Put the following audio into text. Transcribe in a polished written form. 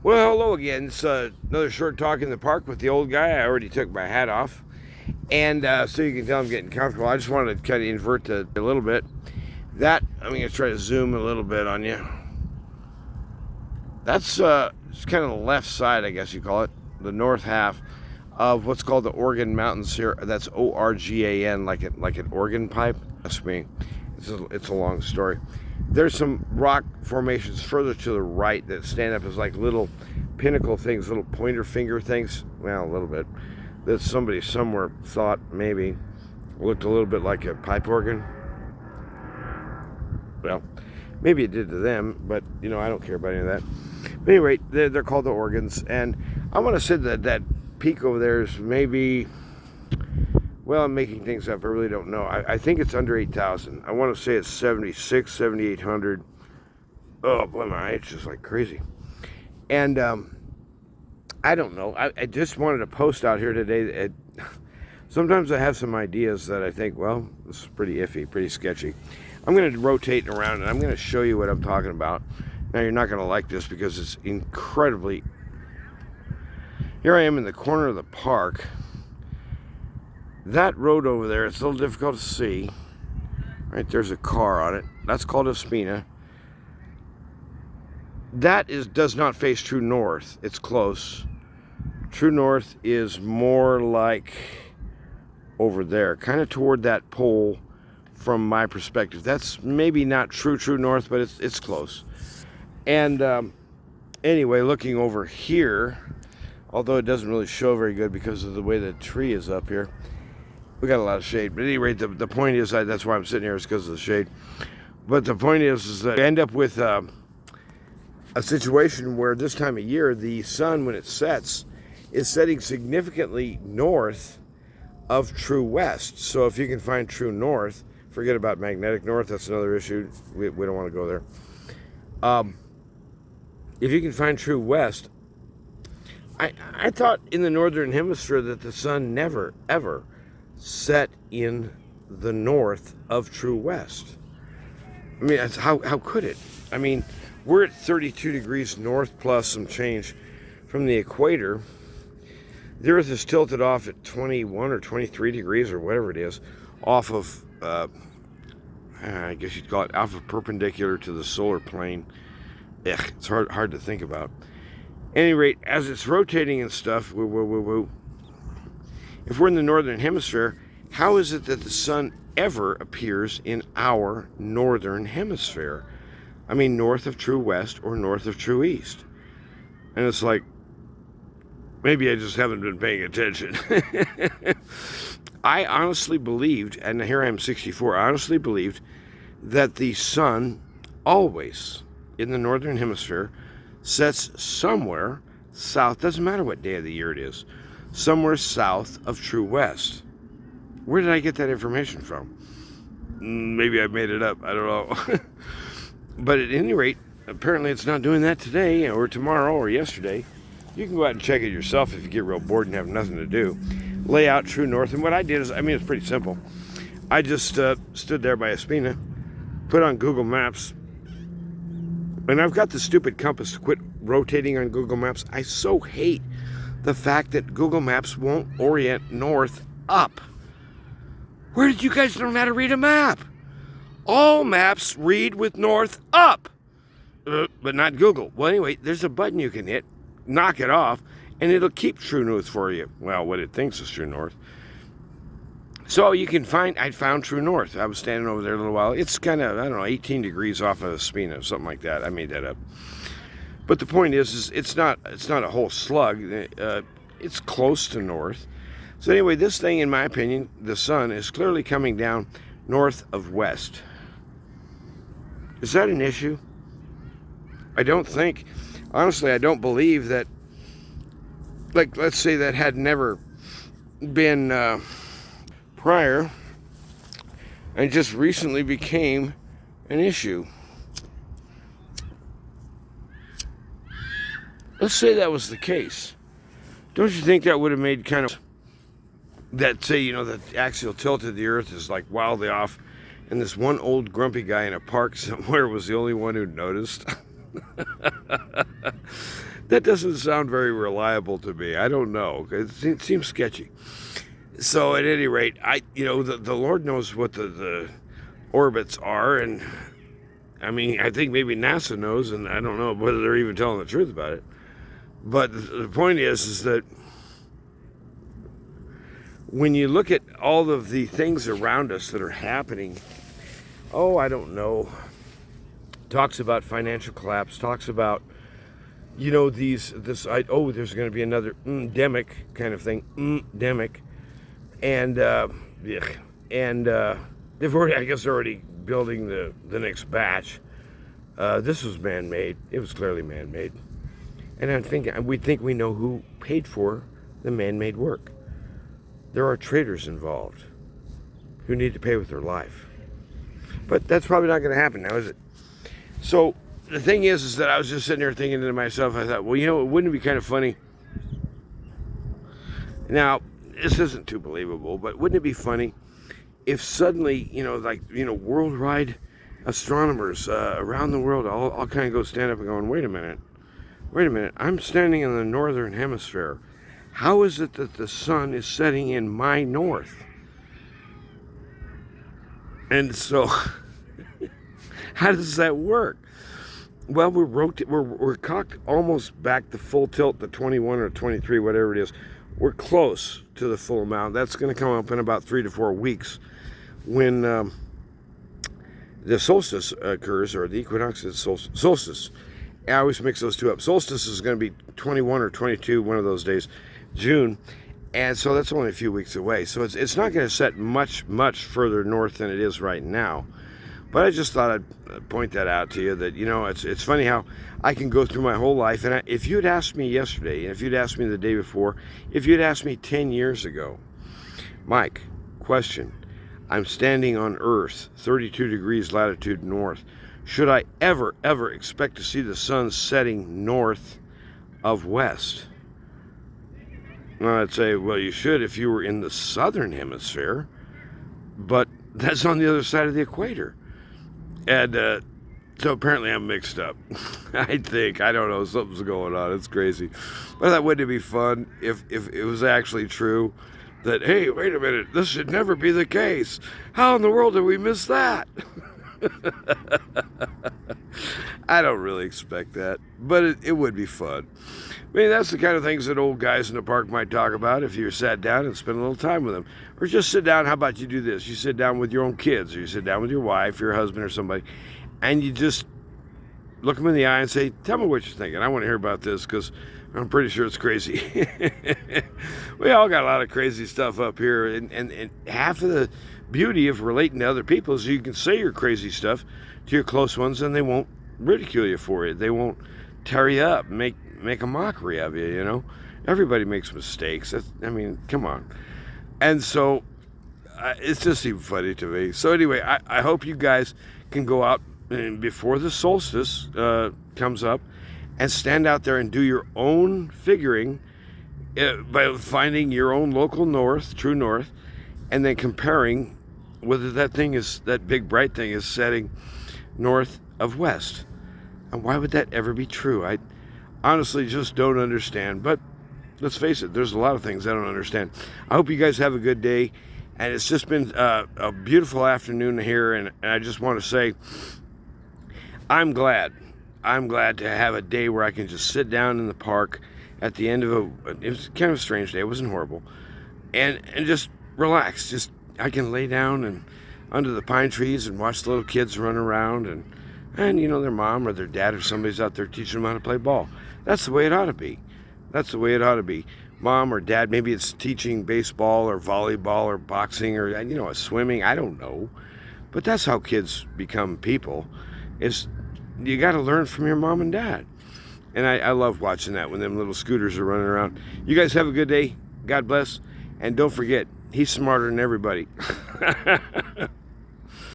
Well, hello again. It's another short talk in the park with the old guy. I already took my hat off. And so you can tell I'm getting comfortable. I just wanted to kind of invert a little bit. I'm going to try to zoom a little bit on you. That's it's kind of the left side, I guess you call it, the north half of what's called the Organ Mountains here. That's Organ, like an organ pipe. That's me. It's a long story. There's some rock formations further to the right that stand up as like little pinnacle things, little pointer finger things. Well, a little bit. That somebody somewhere thought maybe looked a little bit like a pipe organ. Well, maybe it did to them, but I don't care about any of that. But anyway, they're called the organs, and I want to say that peak over there is maybe. Well, I'm making things up. I really don't know. I think it's under 8,000. I want to say it's 76, 7,800. Oh, boy, my age is like crazy. And I don't know. I just wanted to post out here today. Sometimes I have some ideas that I think, well, this is pretty iffy, pretty sketchy. I'm going to rotate around, and I'm going to show you what I'm talking about. Now, you're not going to like this because it's incredibly... Here I am in the corner of the park. That road over there, it's a little difficult to see. Right, there's a car on it. That's called a Spina. That does not face true north. It's close. True north is more like over there, kind of toward that pole from my perspective. That's maybe not true north, but it's close. And anyway, looking over here, although it doesn't really show very good because of the way the tree is up here, we got a lot of shade. But at any rate, the point is, that's why I'm sitting here, is because of the shade. But the point is that I end up with a situation where this time of year, the sun, when it sets, is setting significantly north of true west. So if you can find true north, forget about magnetic north, that's another issue. We don't want to go there. If you can find true west, I thought in the northern hemisphere that the sun never, ever set in the north of true west. I mean, how could it? I mean, we're at 32 degrees north plus some change from the equator. The Earth is tilted off at 21 or 23 degrees or whatever it is, off of, I guess you'd call it alpha perpendicular to the solar plane. It's hard to think about. At any rate, as it's rotating and stuff, if we're in the northern hemisphere, how is it that the sun ever appears in our northern hemisphere? I mean, north of true west or north of true east. And it's like, maybe I just haven't been paying attention. I honestly believed, and here I am 64, I honestly believed that the sun always, in the northern hemisphere, sets somewhere south, doesn't matter what day of the year it is, somewhere south of true west. Where did I get that information from? Maybe I made it up. I don't know. But at any rate, apparently it's not doing that today or tomorrow or yesterday. You can go out and check it yourself if you get real bored and have nothing to do. Lay out true north. And what I did is, it's pretty simple. I just stood there by Espina, put on Google Maps, and I've got the stupid compass to quit rotating on Google Maps. I so hate the fact that Google Maps won't orient north up. Where did you guys learn how to read a map? All maps read with north up, but not Google. Well, anyway, there's a button you can hit, knock it off, and it'll keep true north for you. Well, what it thinks is true north. So you can I found true north. I was standing over there a little while. It's kind of, 18 degrees off of Espina, something like that. I made that up. But the point is it's not a whole slug. It's close to north. So anyway, this thing, in my opinion, the sun is clearly coming down north of west. Is that an issue? I don't think. Honestly, I don't believe that, like, let's say that had never been prior and just recently became an issue. Let's say that was the case. Don't you think that would have made kind of that, say, the axial tilt of the Earth is like wildly off, and this one old grumpy guy in a park somewhere was the only one who noticed? That doesn't sound very reliable to me. I don't know. It seems sketchy. So at any rate, the Lord knows what the orbits are, and I mean, I think maybe NASA knows, and I don't know whether they're even telling the truth about it. But the point is that when you look at all of the things around us that are happening, I don't know, talks about financial collapse, talks about, there's going to be another demic kind of thing, demic, and they've already building the next batch. This was man-made. It was clearly man-made, and we think we know who paid for the man-made work. There are traders involved who need to pay with their life, but that's probably not going to happen now, is it? So the thing is that I was just sitting there thinking to myself, I thought, well, wouldn't it be kind of funny? Now, this isn't too believable, but wouldn't it be funny if suddenly, worldwide astronomers around the world all kind of go stand up and going, wait a minute, I'm standing in the northern hemisphere. How is it that the sun is setting in my north? And so, how does that work? Well, we're cocked almost back to full tilt, to 21 or 23, whatever it is. We're close to the full amount. That's going to come up in about 3 to 4 weeks when the solstice occurs, or the equinox is solstice. I always mix those two up. Solstice is going to be 21 or 22, one of those days, June. And so that's only a few weeks away. So it's not going to set much further north than it is right now. But I just thought I'd point that out to you, that, it's funny how I can go through my whole life. And if you'd asked me yesterday, and if you'd asked me the day before, if you'd asked me 10 years ago, Mike, question, I'm standing on Earth, 32 degrees latitude north. Should I ever expect to see the sun setting north of west? Well, I'd say, well, you should if you were in the southern hemisphere, but that's on the other side of the equator. And so apparently I'm mixed up. I don't know, something's going on. It's crazy. But I thought, wouldn't it be fun if it was actually true that, hey, wait a minute, this should never be the case. How in the world did we miss that? I don't really expect that, but it would be fun. I mean, that's the kind of things that old guys in the park might talk about if you sat down and spent a little time with them. Or just sit down. How about you do this? You sit down with your own kids, or you sit down with your wife, your husband, or somebody, and you just look them in the eye and say, tell me what you're thinking. I want to hear about this because I'm pretty sure it's crazy. We all got a lot of crazy stuff up here, and half of the beauty of relating to other people is you can say your crazy stuff to your close ones, and they won't ridicule you for it. They won't tear you up, make a mockery of you. Everybody makes mistakes. Come on. And so it's just even funny to me. So anyway, I hope you guys can go out before the solstice comes up and stand out there and do your own figuring by finding your own local north, true north, and then comparing whether that big bright thing is setting north of west. And why would that ever be true? I honestly just don't understand. But let's face it, there's a lot of things I don't understand. I hope you guys have a good day. And it's just been a beautiful afternoon here. And I just want to say, I'm glad to have a day where I can just sit down in the park at the end of it was kind of a strange day. It wasn't horrible. And just relax. I can lay down and under the pine trees and watch the little kids run around, and their mom or their dad or somebody's out there teaching them how to play ball. That's the way it ought to be. That's the way it ought to be. Mom or dad, maybe it's teaching baseball or volleyball or boxing or, swimming. I don't know. But that's how kids become people. You got to learn from your mom and dad. And I love watching that when them little scooters are running around. You guys have a good day. God bless. And don't forget, he's smarter than everybody.